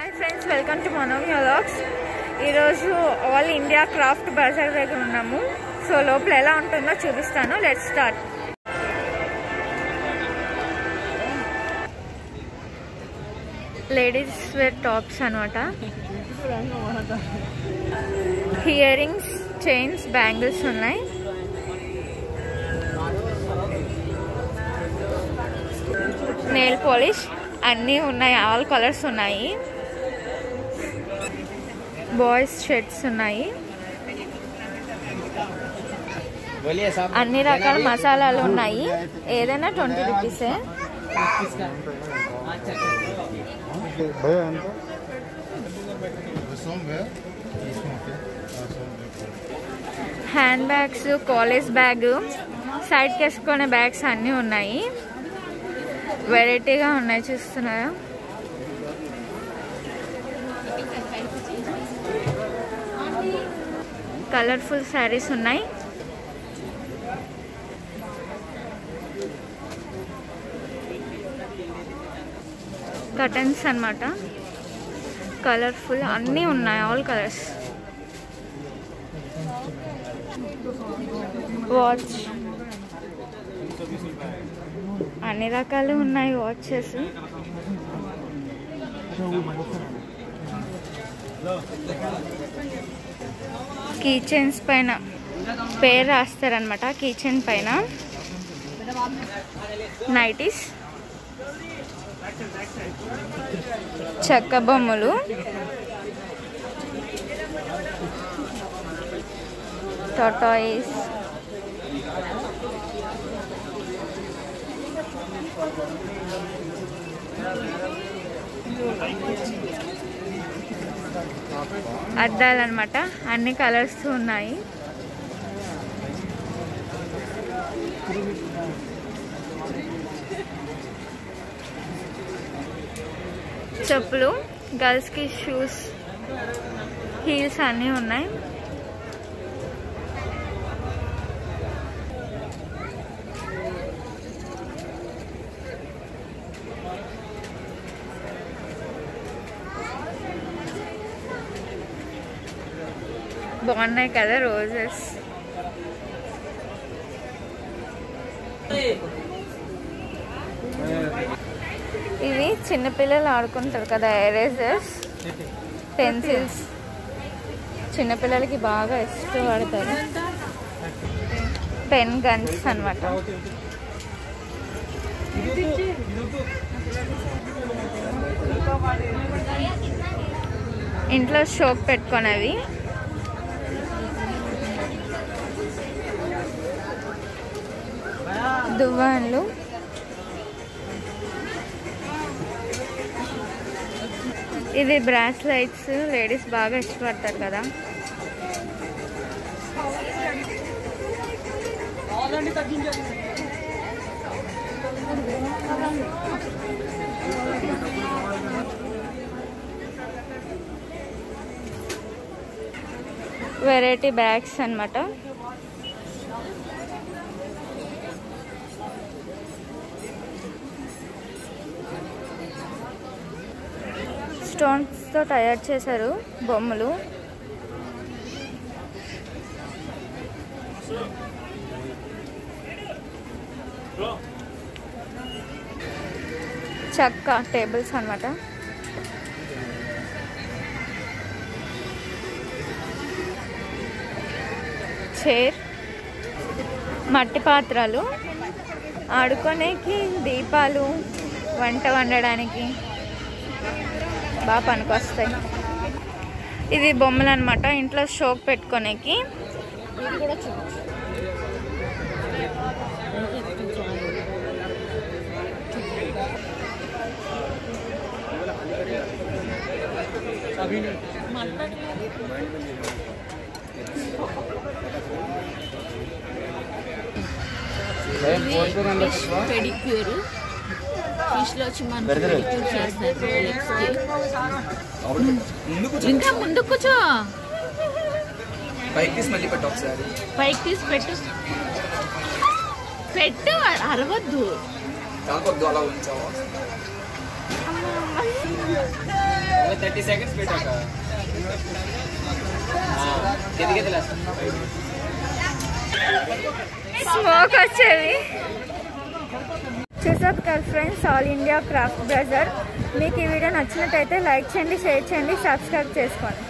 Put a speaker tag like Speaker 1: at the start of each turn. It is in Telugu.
Speaker 1: Hi friends, welcome to Manomi vlogs. ఈరోజు ఆల్ ఇండియా క్రాఫ్ట్ బజార్ దగ్గర ఉన్నాము. సో లోపల ఎలా ఉంటుందో చూపిస్తాను. Let's start. Ladies wear tops అనమాట. ఇయర్ రింగ్స్, చైన్స్, బ్యాంగిల్స్ ఉన్నాయి. నెయిల్ పాలిష్ అన్నీ ఉన్నాయి. ఆల్ కలర్స్ ఉన్నాయి. బాయ్స్ షర్ట్స్ ఉన్నాయి. అన్ని రకాల మసాలాలు ఉన్నాయి. ఏదైనా 20 రూపీసే. హ్యాండ్ బ్యాగ్స్, కాలేజ్ బ్యాగ్, సైడ్కి వేసుకునే బ్యాగ్స్ అన్నీ ఉన్నాయి. వెరైటీగా ఉన్నాయి, చూస్తున్నారా? కలర్ఫుల్ శారీస్ ఉన్నాయి. కర్టన్స్ అన్నమాట. కలర్ఫుల్ అన్నీ ఉన్నాయి, ఆల్ కలర్స్. వాచ్, అన్ని రకాలు ఉన్నాయి వాచెస్. కీ చైన్స్ పైన పేరు రాస్తారనమాట. కీ చైన్ పైన నైటీస్, చెక్క బొమ్మలు, టాటాయిస్, అద్దాలు అనమాట. అన్ని కలర్స్ ఉన్నాయి. చెప్పులు, గర్ల్స్ కి షూస్, హీల్స్ అన్నీ ఉన్నాయి. బాగున్నాయి కదా రోజెస్. ఇవి చిన్నపిల్లలు ఆడుకుంటారు కదా, ఎరేజర్స్, పెన్సిల్స్. చిన్నపిల్లలకి బాగా ఇష్టపడతారు. పెన్ గన్స్ అన్నమాట. ఇంట్లో షోక్ పెట్టుకునేవి. దువ్వాన్లు, ఇది బ్రాస్లైట్స్. లేడీస్ బాగా ఇష్టపడతారు కదా. వెరైటీ బ్యాగ్స్ అన్నమాట. స్టోన్స్ తో తయారు చేశారు బొమ్మలు. చెక్క టేబుల్స్ అన్నమాట. చైర్, మట్టి పాత్రలు, ఆడుకోనేకి, దీపాలు, వంట వండడానికి బాగా పనికొస్తాయి. ఇది బొమ్మలు అనమాట. ఇంట్లో షోక్ పెట్టుకోనేకి.
Speaker 2: పెడిక్యూర్, ఫిష్ లో వచ్చి మనం పెడిక్యూర్ చేస్తారు. ఇంకా ముందు కూర్చో. పైకి తీసి మళ్ళీ పెట్టు. ఒకసారి పైకి తీసి పెట్టు. పెట్టు, అరవద్దు. అలా ఉంచావా?
Speaker 3: 30 సెకండ్స్ పెట్టాక
Speaker 1: స్మోక్ వచ్చేవి. చూసారు కదా friends, all India craft bazaar. మీకు ఈ వీడియో నచ్చినట్టయితే లైక్ చేయండి, షేర్ చేయండి, సబ్స్క్రైబ్ చేసుకోండి.